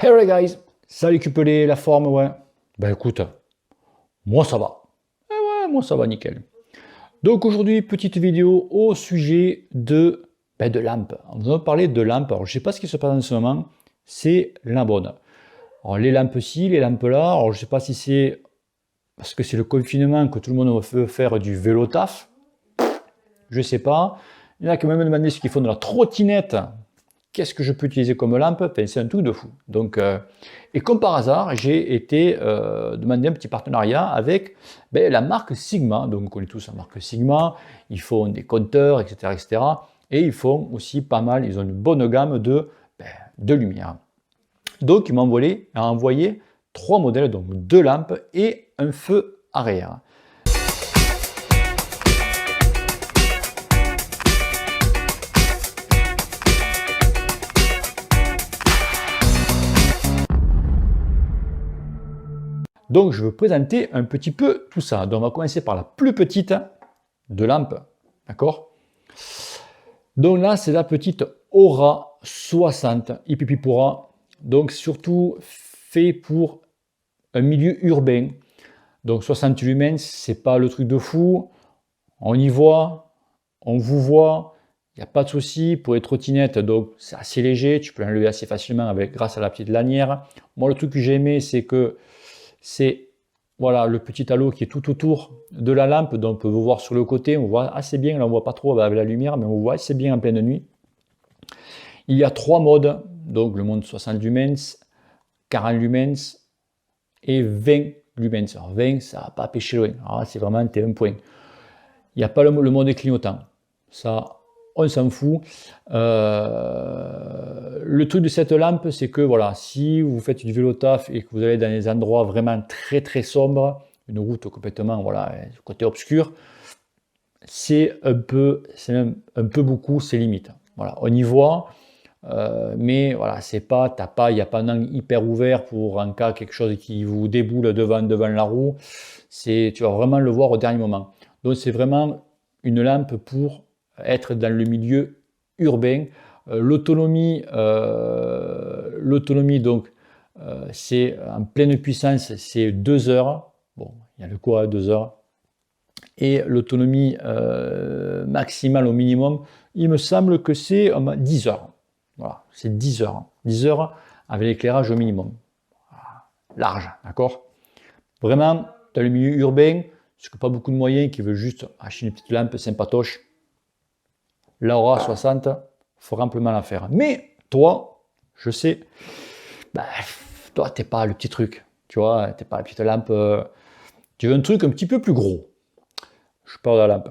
Hey les guys, salut Cupelé, la forme, ouais. Ben écoute, moi ça va. Eh ouais, moi ça va nickel. Donc aujourd'hui, petite vidéo au sujet de lampes. On va parler de lampes. Alors je sais pas ce qui se passe en ce moment, c'est la mode. Alors les lampes ci, les lampes là, alors je sais pas si c'est parce que c'est le confinement que tout le monde veut faire du vélo taf. Je sais pas. Il y en a qui m'ont même demandé ce qu'ils font de la trottinette. Qu'est-ce que je peux utiliser comme lampe? Enfin, c'est un truc de fou. Donc, et comme par hasard, j'ai été demander un petit partenariat avec la marque Sigma. Donc, on connaît tous la marque Sigma. Ils font des compteurs, etc., etc. Et ils font aussi pas mal. Ils ont une bonne gamme de lumière. Donc, ils m'ont envoyé 3 modèles, donc 2 lampes et un feu arrière. Donc je veux présenter un petit peu tout ça. Donc on va commencer par la plus petite de lampe, d'accord? Donc là c'est la petite Aura 60 Ipipipura. Donc surtout fait pour un milieu urbain. Donc 60 lumens, c'est pas le truc de fou. On y voit, on vous voit, il n'y a pas de souci pour les trottinettes. Donc c'est assez léger, tu peux l'enlever assez facilement grâce à la petite lanière. Moi le truc que j'ai aimé c'est que c'est voilà, le petit halo qui est tout autour de la lampe, donc on peut vous voir sur le côté, on voit assez bien, là on voit pas trop avec la lumière, mais on voit assez bien en pleine nuit. Il y a 3 modes, donc le mode 60 lumens, 40 lumens et 20 lumens. Alors 20, ça va pas pêcher loin, c'est vraiment un point. Il n'y a pas le mode clignotant, ça on s'en fout. Le truc de cette lampe, c'est que voilà, si vous faites du vélo taf et que vous allez dans des endroits vraiment très très sombres, une route complètement voilà, côté obscur, c'est même un peu beaucoup ses limites. Voilà, on y voit, mais voilà, c'est pas, il n'y a pas un angle hyper ouvert pour en cas quelque chose qui vous déboule devant la roue. Tu vas vraiment le voir au dernier moment. Donc c'est vraiment une lampe pour être dans le milieu urbain. L'autonomie, donc, c'est en pleine puissance, c'est 2 heures. Bon, il y a le quoi à 2 heures. Et l'autonomie maximale au minimum, il me semble que c'est 10 heures. Voilà, c'est 10 heures. 10 heures avec l'éclairage au minimum. Large, d'accord? Vraiment, dans le milieu urbain, parce que pas beaucoup de moyens, qui veulent juste acheter une petite lampe sympatoche, l'Aura 60 fera amplement l'affaire. Mais toi, je sais, toi, t'es pas le petit truc, tu vois, t'es pas la petite lampe, tu veux un truc un petit peu plus gros. Je parle de la lampe.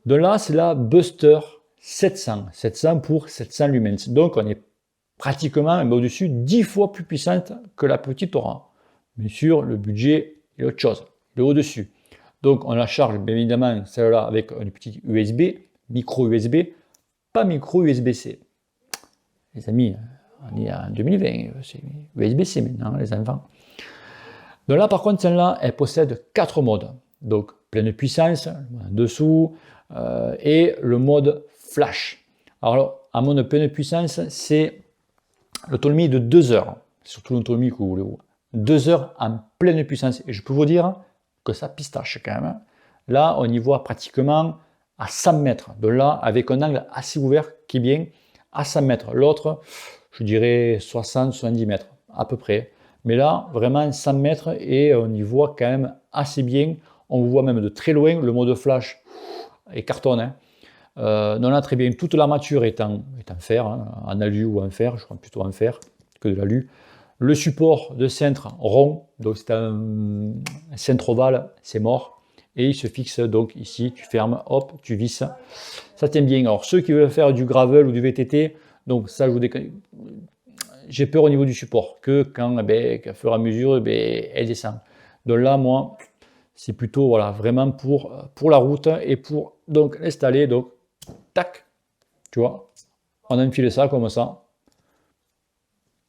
De là, c'est la Buster 700, 700 pour 700 lumens. Donc, on est pratiquement au-dessus 10 fois plus puissante que la petite Aura. Bien sûr, le budget est autre chose, le au-dessus. Donc, on la charge, bien évidemment, celle-là avec une petite USB, micro USB, pas micro USB-C. Les amis, on est en 2020, c'est USB-C maintenant, les enfants. Donc là, par contre, celle-là, elle possède 4 modes. Donc, pleine puissance, en dessous, et le mode flash. Alors, en mode pleine puissance, c'est l'autonomie de 2 heures. C'est surtout l'autonomie que vous voulez. 2 heures en pleine puissance. Et je peux vous dire que ça pistache quand même. Là, on y voit pratiquement à 100 mètres. De là, avec un angle assez ouvert qui est bien, à 100 mètres. L'autre, je dirais 60-70 mètres, à peu près. Mais là, vraiment 100 mètres et on y voit quand même assez bien. On voit même de très loin. Le mode flash est cartonne. Non, là, très bien. Toute l'armature est en fer, en alu ou en fer. Je crois plutôt en fer que de l'alu. Le support de cintre rond, donc c'est un cintre ovale, c'est mort. Et il se fixe donc ici, tu fermes, hop, tu visses. Ça tient bien. Alors ceux qui veulent faire du gravel ou du VTT, donc ça je vous déconne. J'ai peur au niveau du support, que quand, qu'à fur et à mesure, elle descend. Donc là, moi, c'est plutôt voilà, vraiment pour la route et pour donc l'installer. Donc, tac, tu vois, on enfile ça comme ça.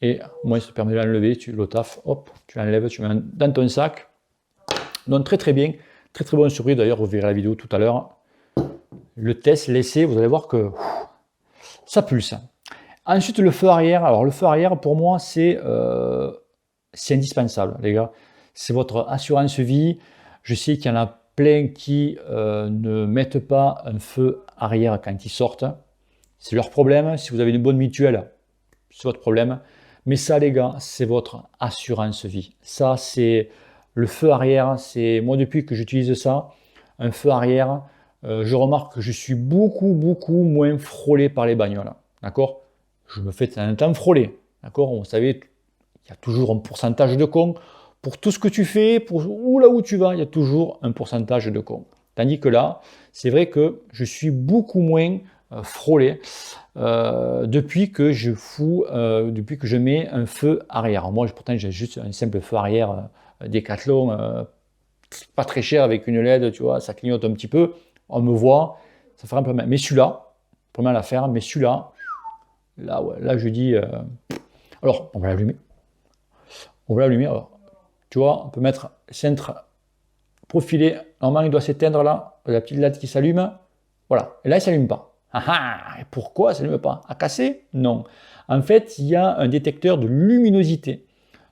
Et moi, ça te permet de l'enlever, tu le taf, hop, tu l'enlèves, tu mets dans ton sac. Donc très très bien, très très bonne surprise. D'ailleurs, vous verrez la vidéo tout à l'heure. Le test, l'essai, vous allez voir que ça pulse. Ensuite, le feu arrière. Alors, le feu arrière, pour moi, c'est indispensable, les gars. C'est votre assurance vie. Je sais qu'il y en a plein qui ne mettent pas un feu arrière quand ils sortent. C'est leur problème. Si vous avez une bonne mutuelle, c'est votre problème. Mais ça, les gars, c'est votre assurance vie. Ça, c'est le feu arrière. C'est moi, depuis que j'utilise ça, un feu arrière, je remarque que je suis beaucoup moins frôlé par les bagnoles. D'accord? Je me fais de temps en temps frôler. D'accord? Vous savez, il y a toujours un pourcentage de cons. Pour tout ce que tu fais, pour là où tu vas, il y a toujours un pourcentage de cons. Tandis que là, c'est vrai que je suis beaucoup moins frôlé depuis que depuis que je mets un feu arrière. Moi, pourtant, j'ai juste un simple feu arrière Decathlon, pas très cher avec une LED, tu vois, ça clignote un petit peu. On me voit, ça fera un peu mal. Mais celui-là, pas mal à faire, mais celui-là, là, ouais, là, je dis. Alors, on va l'allumer. On va l'allumer. Alors, tu vois, on peut mettre centre profilé. Normalement, il doit s'éteindre là. La petite LED qui s'allume. Voilà. Et là, il ne s'allume pas. Ah ah, et pourquoi ça ne s'allume pas? À casser? Non. En fait, il y a un détecteur de luminosité.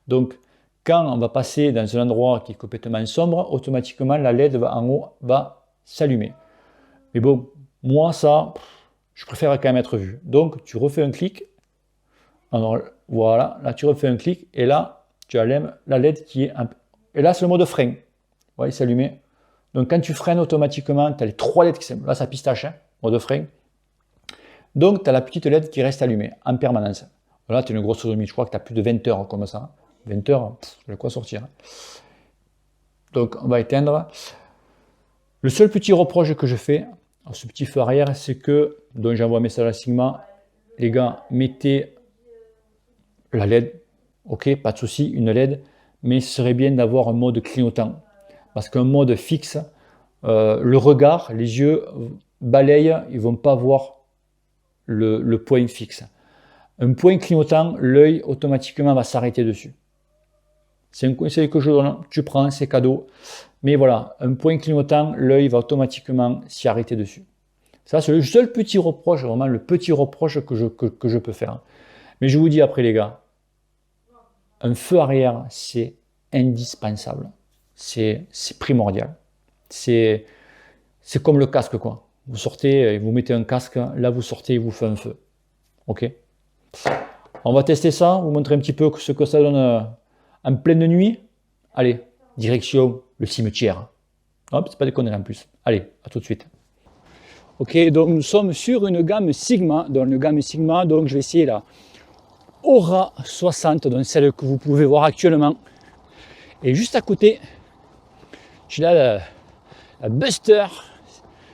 Donc, quand on va passer dans un endroit qui est complètement sombre, automatiquement, la LED en haut va s'allumer. Mais bon, moi, ça, je préfère quand même être vu. Donc, tu refais un clic. Alors, voilà, là, tu refais un clic. Et là, tu allumes la LED qui est... Et là, c'est le mode frein. Vous voyez, s'allumer. Donc, quand tu freines automatiquement, tu as les 3 LED qui s'allument. Là, ça pistache, hein, mode frein. Donc, tu as la petite LED qui reste allumée en permanence. Voilà, tu as une grosse autonomie. Je crois que tu as plus de 20 heures comme ça. 20 heures, il y a quoi sortir. Donc, on va éteindre. Le seul petit reproche que je fais à ce petit feu arrière, c'est que, donc j'envoie un message à Sigma, les gars, mettez la LED. Ok, pas de souci, une LED, mais ce serait bien d'avoir un mode clignotant. Parce qu'un mode fixe, le regard, les yeux balayent, ils ne vont pas voir le point fixe. Un point clignotant, l'œil automatiquement va s'arrêter dessus. C'est un conseil que je donne, tu prends, c'est cadeau. Mais voilà, un point clignotant, l'œil va automatiquement s'y arrêter dessus. Ça, c'est le seul petit reproche, vraiment le petit reproche que je peux faire. Mais je vous dis après, les gars, un feu arrière, c'est indispensable. C'est primordial. C'est comme le casque, quoi. Vous sortez et vous mettez un casque, là vous sortez et vous faites un feu. Ok? On va tester ça, vous montrer un petit peu ce que ça donne en pleine nuit. Allez, direction le cimetière. Hop, c'est pas des conneries en plus. Allez, à tout de suite. Ok, donc nous sommes sur une gamme Sigma. Donc je vais essayer la Aura 60, donc celle que vous pouvez voir actuellement. Et juste à côté, j'ai là la Buster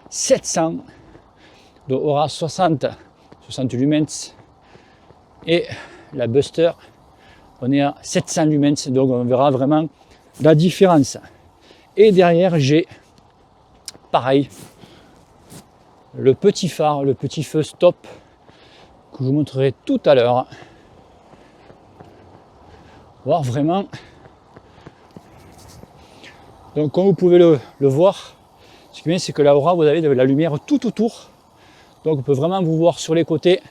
700 de Aura 60 lumens. Et la Buster, on est à 700 lumens, donc on verra vraiment la différence. Et derrière, j'ai pareil le petit phare, le petit feu stop que je vous montrerai tout à l'heure. Voir vraiment. Donc comme vous pouvez le voir, ce qui est bien, c'est que la Aura, vous avez de la lumière tout autour. Donc on peut vraiment vous voir sur les côtés.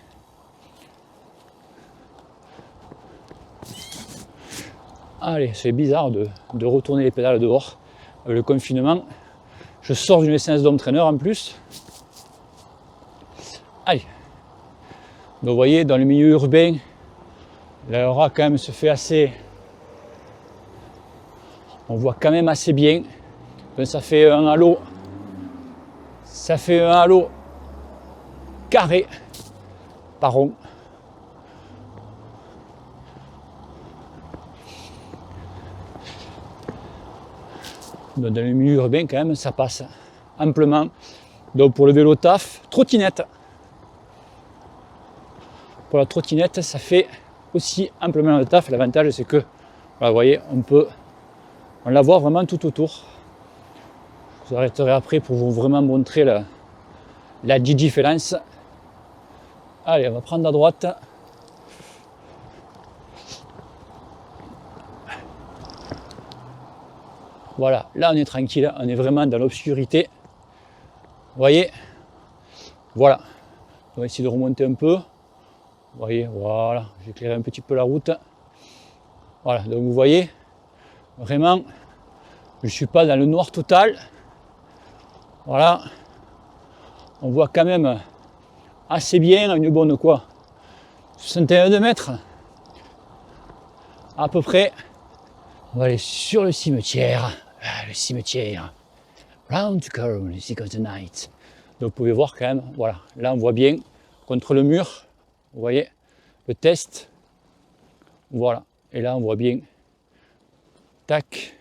Allez, c'est bizarre de retourner les pédales dehors. Avec le confinement, je sors d'une séance d'home trainer en plus. Allez. Donc vous voyez, dans le milieu urbain, la Aura quand même se fait assez... On voit quand même assez bien. Donc ça fait un halo. Ça fait un halo carré par rond. Donc dans le milieu urbain quand même, ça passe amplement. Donc pour le vélo taf, trottinette. Pour la trottinette, ça fait aussi amplement le taf. L'avantage, c'est que, voilà, vous voyez, on la voit vraiment tout autour. Je vous arrêterai après pour vous vraiment montrer la différence. Allez, on va prendre à droite. Voilà, là on est tranquille, on est vraiment dans l'obscurité. Vous voyez, voilà. On va essayer de remonter un peu. Vous voyez, voilà, j'éclaire un petit peu la route. Voilà, donc vous voyez, vraiment, je ne suis pas dans le noir total. Voilà, on voit quand même assez bien, une bonne quoi, 61 de mètres, à peu près. On va aller sur le cimetière, round the corner, seek of the night. Donc vous pouvez voir quand même, voilà, là on voit bien, contre le mur, vous voyez, le test, voilà, et là on voit bien, tac,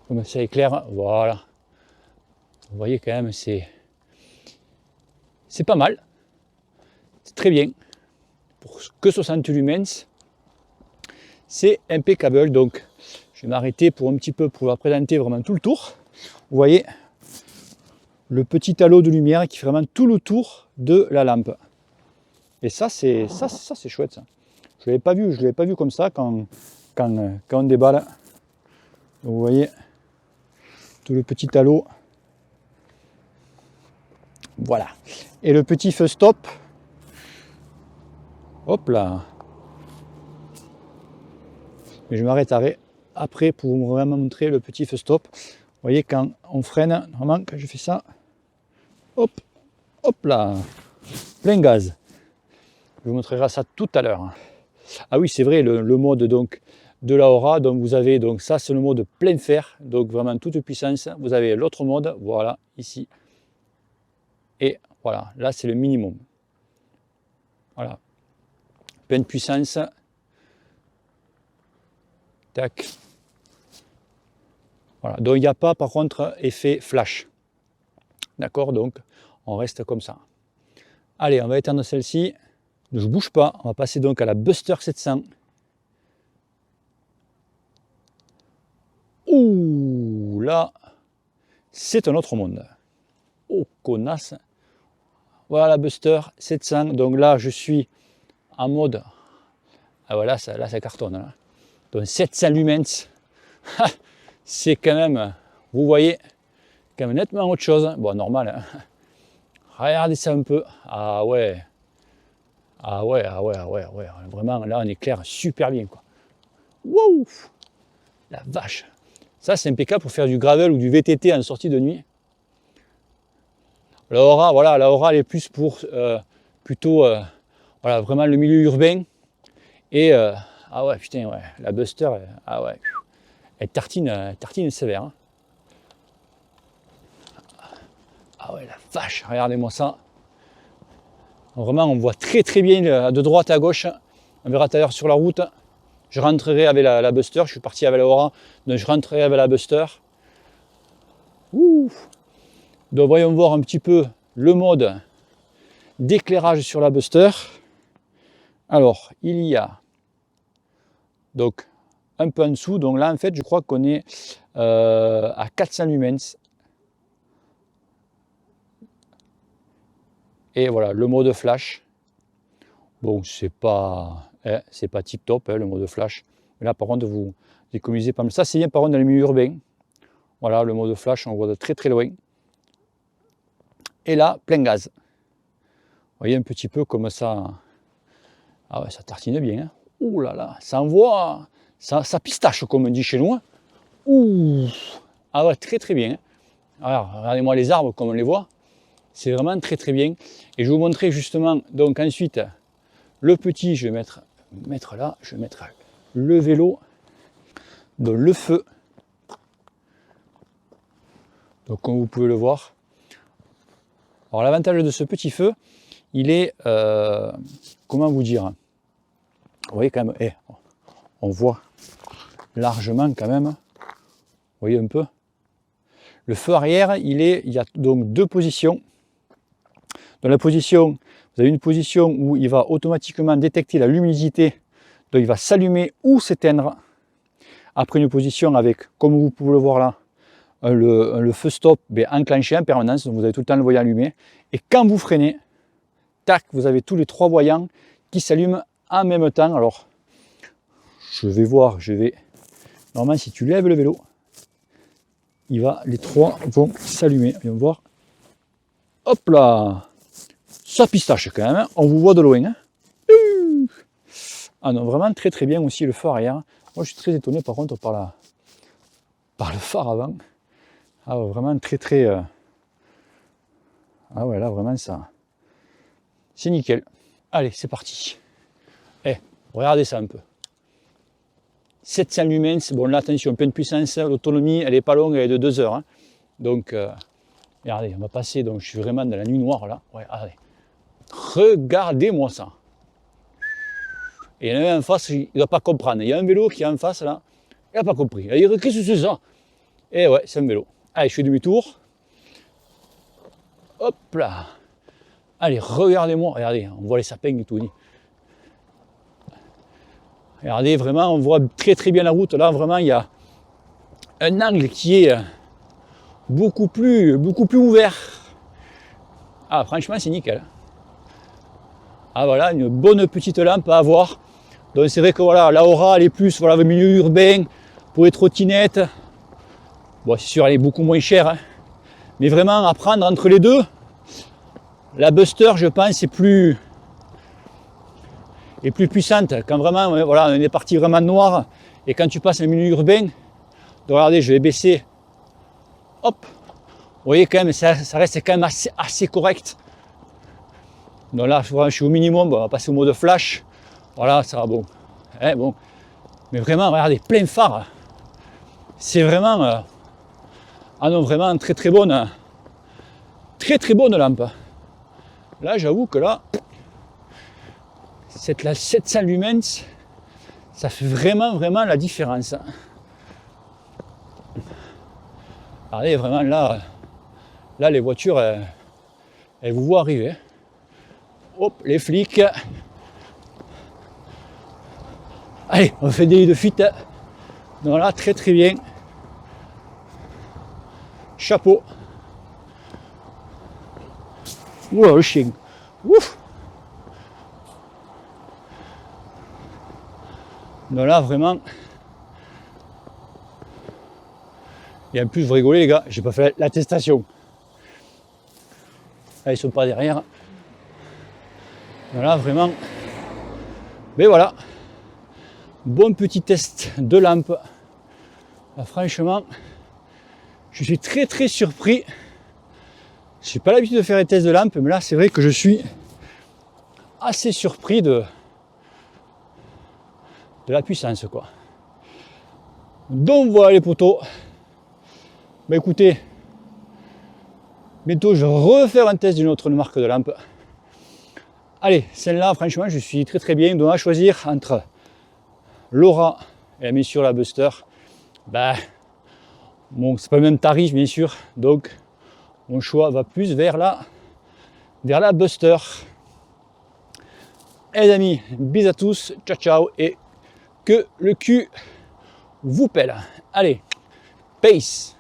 comme ça éclaire, voilà, vous voyez quand même, c'est pas mal, c'est très bien, pour que 60 lumens, c'est impeccable. Donc je vais m'arrêter pour un petit peu pour la présenter vraiment tout le tour. Vous voyez le petit halo de lumière qui fait vraiment tout le tour de la lampe. Et ça c'est chouette ça. Je ne l'avais pas vu comme ça quand on déballe. Donc, vous voyez tout le petit halo. Voilà. Et le petit feu stop. Hop là. Mais je m'arrête après pour vraiment montrer le petit feu stop. Vous voyez quand on freine, normalement quand je fais ça, hop, hop là, plein gaz. Je vous montrerai ça tout à l'heure. Ah oui, c'est vrai, le mode donc de la Aura, donc vous avez donc ça c'est le mode plein fer, donc vraiment toute puissance. Vous avez l'autre mode, voilà, ici. Et voilà, là c'est le minimum. Voilà, pleine puissance. Tac. Voilà, donc il n'y a pas par contre effet flash. D'accord, donc on reste comme ça. Allez, on va éteindre celle-ci. Ne bouge pas, on va passer donc à la Buster 700. Ouh, là, c'est un autre monde. Oh, connasse. Voilà la Buster 700. Donc là, je suis en mode... Ah voilà, là, ça cartonne. Là. Donc 700 lumens. C'est quand même, vous voyez, quand même nettement autre chose. Bon, normal. Hein. Regardez ça un peu. Ah ouais. Ah ouais. Vraiment, là, on éclaire super bien, quoi. Wouh! La vache. Ça, c'est impeccable pour faire du gravel ou du VTT en sortie de nuit. La Aura, voilà, la Aura, elle est plus pour plutôt, voilà, vraiment le milieu urbain. Et, ah ouais, putain, ouais, la Buster, ah ouais, elle tartine sévère. Hein. Ah ouais, la vache, regardez-moi ça. Vraiment, on voit très très bien de droite à gauche. On verra tout à l'heure sur la route. Je rentrerai avec la Buster, je suis parti avec la Aura, donc je rentrerai avec la Buster. Ouh. Donc voyons voir un petit peu le mode d'éclairage sur la Buster. Alors, il y a donc un peu en dessous, donc là en fait je crois qu'on est à 400 lumens. Et voilà, le mode flash. Bon, c'est pas tip top hein, le mode flash. Mais là par contre vous économisez pas mal. Ça c'est bien par contre dans les milieux urbains. Voilà, le mode flash, on voit de très très loin. Et là, plein gaz. Vous voyez un petit peu comme ça. Ah ouais, ça tartine bien. Hein. Ouh là là, ça envoie, ça pistache comme on dit chez nous. Hein. Ouh. Ah ouais, très très bien. Alors, regardez-moi les arbres comme on les voit. C'est vraiment très très bien. Et je vais vous montrer justement, donc ensuite, le petit, je vais mettre là, je vais mettre le vélo, donc le feu. Donc comme vous pouvez le voir. Alors l'avantage de ce petit feu, il est, comment vous dire, vous voyez quand même, on voit largement quand même, vous voyez un peu. Le feu arrière, il y a donc deux positions. Dans la position, vous avez une position où il va automatiquement détecter la luminosité, donc il va s'allumer ou s'éteindre. Après une position avec, comme vous pouvez le voir là, le feu stop enclenché en permanence, donc vous avez tout le temps le voyant allumé. Et quand vous freinez, tac, vous avez tous les trois voyants qui s'allument en même temps. Alors, normalement, si tu lèves le vélo, les trois vont s'allumer. Viens voir. Hop là! Ça pistache quand même, hein. On vous voit de loin. Hein. Ah non, vraiment très très bien aussi le phare arrière. Moi je suis très étonné par contre par le phare avant. Ah ouais, vraiment très très... Ah ouais, là vraiment ça... C'est nickel. Allez, c'est parti. Regardez ça un peu. 700 lumens, bon là attention, pleine puissance, l'autonomie elle est pas longue, elle est de 2 heures. Hein. Donc, regardez, on va passer, donc je suis vraiment dans la nuit noire là. Ouais, regardez. Regardez-moi ça. Et il y en a un en face, il ne doit pas comprendre. Il y a un vélo qui est en face là, il n'a pas compris. Il dit, qu'est-ce que c'est ça? Et ouais, c'est un vélo. Allez, je fais demi-tour. Hop là. Allez, regardez-moi, regardez, on voit les sapins et tout. Regardez, vraiment, on voit très très bien la route. Là, vraiment, il y a un angle qui est beaucoup plus ouvert. Ah, franchement, c'est nickel. Ah, voilà, une bonne petite lampe à avoir. Donc, c'est vrai que voilà, la Aura, elle est plus voilà, le milieu urbain, pour les trottinettes. Bon, c'est sûr, elle est beaucoup moins chère. Hein. Mais vraiment, à prendre entre les deux, la Buster, je pense, est plus puissante. Quand vraiment, voilà, on est parti vraiment noir. Et quand tu passes un milieu urbain, donc regardez, je vais baisser. Hop. Vous voyez quand même, ça reste quand même assez correct. Donc là, je suis au minimum. Bon, on va passer au mode flash. Voilà, ça va bon. Hein, bon. Mais vraiment, regardez, plein phare. C'est vraiment... ah non, vraiment très très bonne. Très très bonne lampe. Là, j'avoue que là... la 700 lumens, ça fait vraiment la différence. Regardez, vraiment là les voitures, elles vous voient arriver. Hop, les flics. Allez, on fait des lits de fuite. Donc là, très très bien. Chapeau. Oula, le chien. Ouf. Donc là, vraiment. Et en plus, vous rigolez, les gars, j'ai pas fait l'attestation. Là, ils sont pas derrière. Donc là, vraiment. Mais voilà. Bon petit test de lampe. Là, franchement, je suis très très surpris. Je n'ai pas l'habitude de faire des tests de lampe, mais là, c'est vrai que je suis assez surpris de la puissance, quoi. Donc voilà les potos. Bah écoutez, bientôt je vais refaire un test d'une autre marque de lampe. Allez, celle-là, franchement, je suis très très bien. Donc à choisir entre l'Aura et bien sûr la Buster. Bah, bon, c'est pas le même tarif, bien sûr. Donc, mon choix va plus vers la Buster. Et les amis, bisous à tous, ciao ciao, et que le cul vous pèle. Allez, peace.